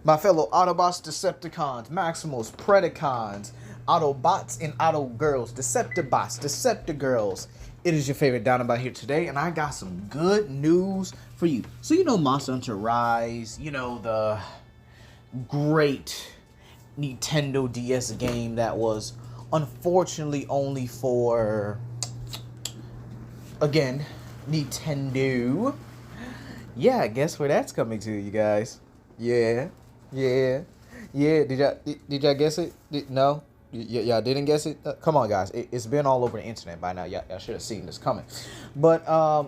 My fellow Autobots, Decepticons, Maximals, Predacons, Autobots, and Autogirls, Deceptibots, Deceptigirls. It is your favorite Downabot here today, and I got some good news for you. So you know Monster Hunter Rise, you know the great Nintendo DS game that was unfortunately only for, again, Nintendo. Yeah, guess where that's coming to, you guys? Yeah. Did y'all guess it? No? Y'all didn't guess it? Come on, guys. It's been all over the internet by now. Y'all should have seen this coming. But,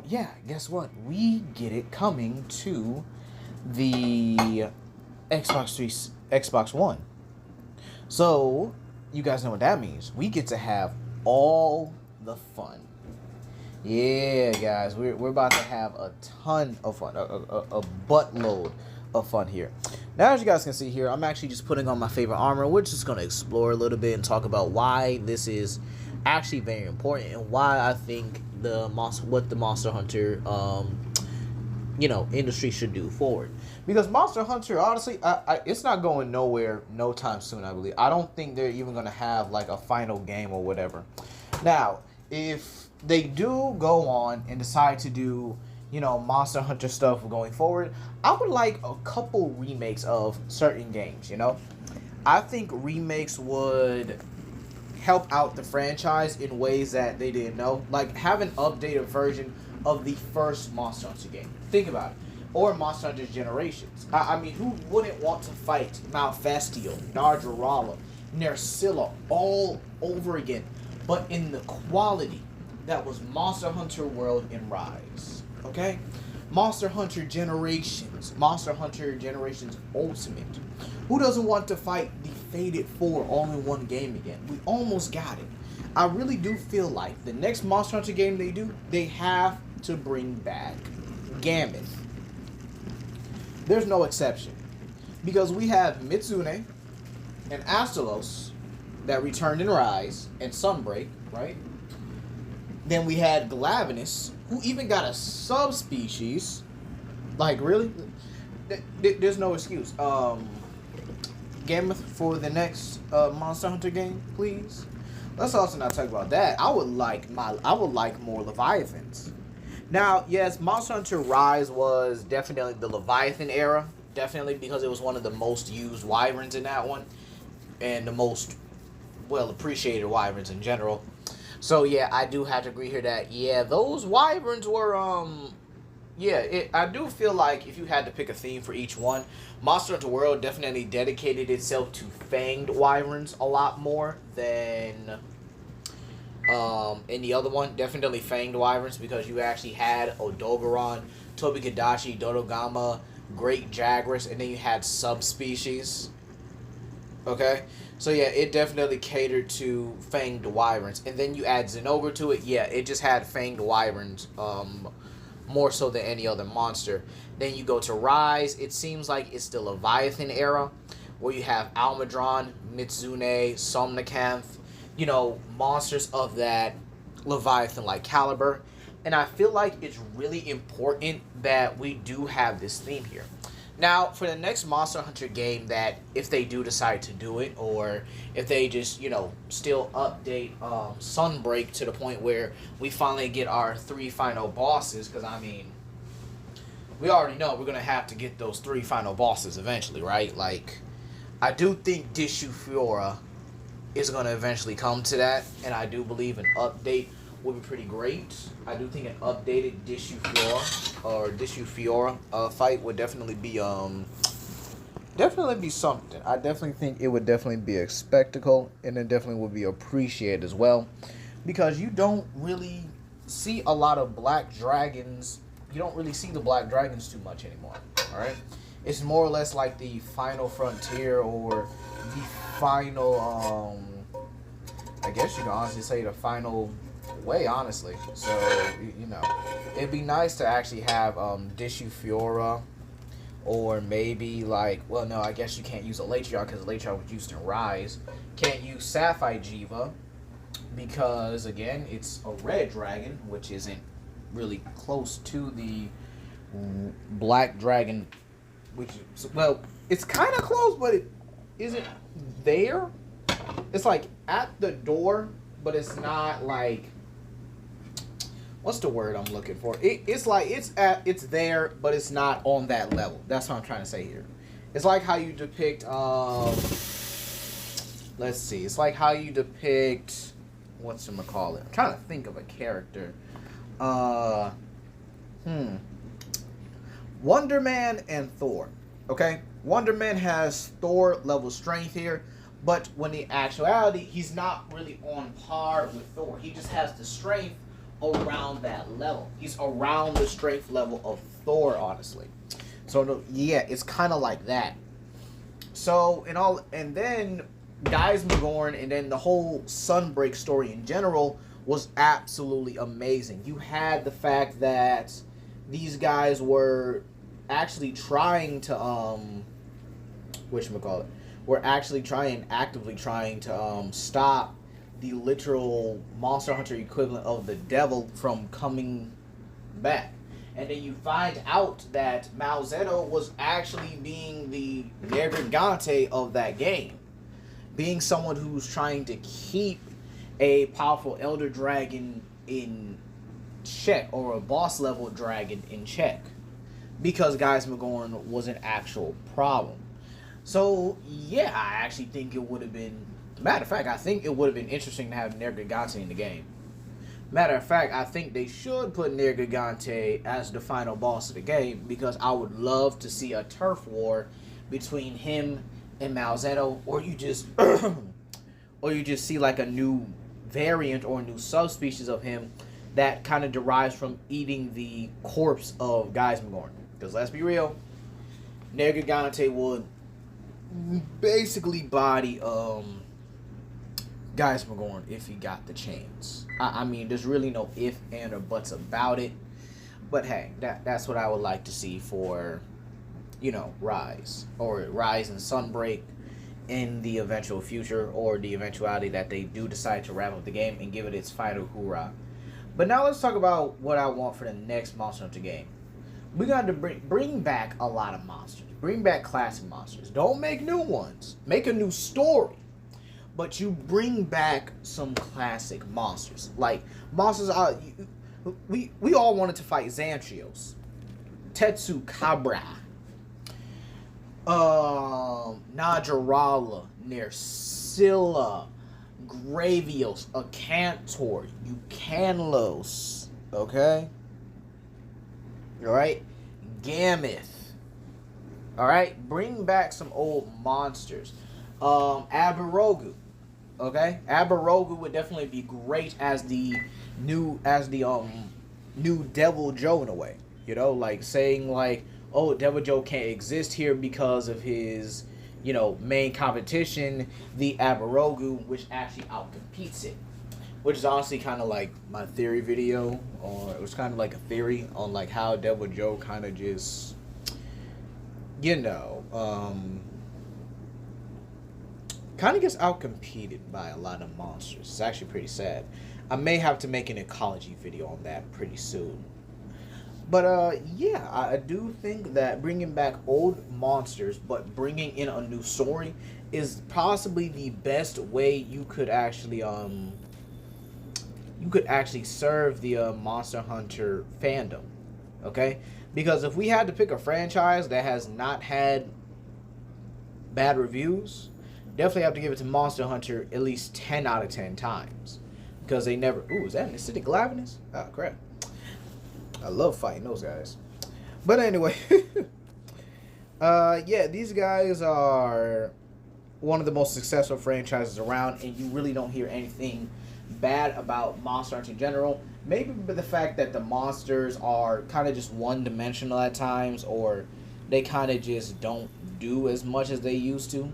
yeah, guess what? We get it coming to the Xbox One. So, you guys know what that means. We get to have all the fun. Yeah, guys, we're about to have a ton of fun, a buttload of fun here. Now, as you guys can see here, I'm actually just putting on my favorite armor. We're just going to explore a little bit and talk about why this is actually very important and why I think what the Monster Hunter industry should do forward. Because Monster Hunter, honestly, it's not going nowhere no time soon, I believe. I don't think they're even going to have like a final game or whatever. Now, if they do go on and decide to do, Monster Hunter stuff going forward, I would like a couple remakes of certain games, I think remakes would help out the franchise in ways that they didn't know. Like, have an updated version of the first Monster Hunter game. Think about it. Or Monster Hunter Generations. I mean, who wouldn't want to fight Malfastio, Nardrala, Nerscylla all over again, but in the quality that was Monster Hunter World and Rise? Okay? Monster Hunter Generations Ultimate. Who doesn't want to fight the Fated Four all in one game again? We almost got it. I really do feel like the next Monster Hunter game they have to bring back Gammoth. There's no exception. Because we have Mitsune and Astalos that returned in Rise and Sunbreak, right? Then we had Glavenus, who even got a subspecies. Like, really? There's no excuse. Gammoth for the next Monster Hunter game, please. Let's also not talk about that. I would like more Leviathans. Now, yes, Monster Hunter Rise was definitely the Leviathan era. Definitely because it was one of the most used wyverns in that one. And the most well-appreciated wyverns in general. So, yeah, I do have to agree here that, yeah, those wyverns were, I do feel like if you had to pick a theme for each one, Monster Hunter World definitely dedicated itself to fanged wyverns a lot more than in the other one. Definitely fanged wyverns because you actually had Odogaron, Tobikadachi, Dodogama, Great Jagras, and then you had subspecies. Okay? So, yeah, it definitely catered to fanged wyverns. And then you add Zinogre to it. Yeah, it just had fanged wyverns more so than any other monster. Then you go to Rise. It seems like it's the Leviathan era where you have Almudron, Mitsune, Somnacanth, monsters of that Leviathan-like caliber. And I feel like it's really important that we do have this theme here. Now, for the next Monster Hunter game that, if they do decide to do it, or if they just, still update Sunbreak to the point where we finally get our 3 final bosses, because, I mean, we already know we're going to have to get those 3 final bosses eventually, right? Like, I do think Dishu Fiora is going to eventually come to that, and I do believe an update would be pretty great. I do think an updated Dishu Fiora fight would definitely be something. I definitely think it would definitely be a spectacle, and it definitely would be appreciated as well, because you don't really see a lot of black dragons. You don't really see the black dragons too much anymore. All right, it's more or less like the final frontier or the final. I guess you can honestly say the final way, honestly. So, it'd be nice to actually have Dishu Fiora, or maybe like, well, no, I guess you can't use Elytra because Elytra was used in Rise. Can't use Sapphire Jiva because, again, it's a red dragon, which isn't really close to the black dragon, which is, well, It's kind of close, but it isn't there. It's like at the door, but it's not like, what's the word I'm looking for? It's like it's there, but it's not on that level. That's what I'm trying to say here. It's like how you depict let's see. It's like how you depict, whatchamacallit. I'm trying to think of a character. Wonder Man and Thor. Okay? Wonder Man has Thor level strength here, but when in actuality, he's not really on par with Thor. He just has the strength around that level. He's around the strength level of Thor, honestly. So yeah, it's kind of like that. So and then Guys Magorn and then the whole Sunbreak story in general was absolutely amazing. You had the fact that these guys were actually trying to actively trying to stop the literal Monster Hunter equivalent of the devil from coming back. And then you find out that Malzeno was actually being the Nergigante of that game. Being someone who's trying to keep a powerful Elder Dragon in check, or a boss level dragon in check. Because Guys Magorn was an actual problem. So, yeah, I actually think it would have been... Matter of fact, I think it would have been interesting to have Nergigante in the game. Matter of fact, I think they should put Nergigante as the final boss of the game, because I would love to see a turf war between him and Malzeno, or you just see like a new variant or a new subspecies of him that kind of derives from eating the corpse of Guys Magorn. Because let's be real, Nergigante would basically body Guys Magorn if he got the chance. I mean, there's really no if, and, or buts about it. But hey, that's what I would like to see for, Rise. Or Rise and Sunbreak in the eventual future, or the eventuality that they do decide to wrap up the game and give it its final hoorah. But now let's talk about what I want for the next Monster Hunter game. We got to bring back a lot of monsters. Bring back classic monsters. Don't make new ones. Make a new story. But you bring back some classic monsters. Like, monsters we all wanted to fight Xantrios, Tetsu Cabra, Najarala, Nerscylla, Gravios, Acantor, Eucanlos, okay? Alright? Gameth. Alright? Bring back some old monsters. Abarogu. Okay? Abarogu would definitely be great as the new Devil Joe in a way. Like saying like, oh, Devil Joe can't exist here because of his, main competition, the Abarogu, which actually outcompetes it. Which is honestly kind of like my theory video, or it was kind of like a theory on like how Devil Joe kind of just, kind of gets outcompeted by a lot of monsters. It's actually pretty sad. I may have to make an ecology video on that pretty soon. But, yeah, I do think that bringing back old monsters, but bringing in a new story, is possibly the best way you could actually, serve the Monster Hunter fandom, okay? Because if we had to pick a franchise that has not had bad reviews, definitely have to give it to Monster Hunter at least 10 out of 10 times. Because they never... Ooh, is that an acidic Glavenus? Oh, crap. I love fighting those guys. But anyway. Yeah, these guys are one of the most successful franchises around. And you really don't hear anything bad about Monster Hunter in general. Maybe the fact that the monsters are kind of just one-dimensional at times. Or they kind of just don't do as much as they used to.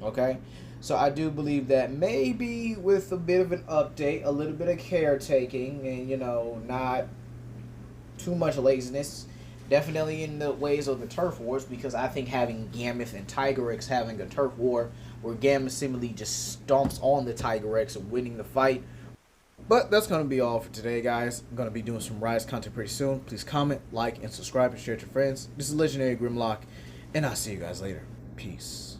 Okay, so I do believe that maybe with a bit of an update, a little bit of caretaking, and not too much laziness, definitely in the ways of the turf wars, because I think having Gameth and Tigrex having a turf war where Gameth seemingly just stomps on the Tigrex and winning the fight. But that's going to be all for today, guys. I'm going to be doing some Rise content pretty soon. Please comment, like, and subscribe, and share it to your friends. This is Legendary Grimlock, and I'll see you guys later. Peace.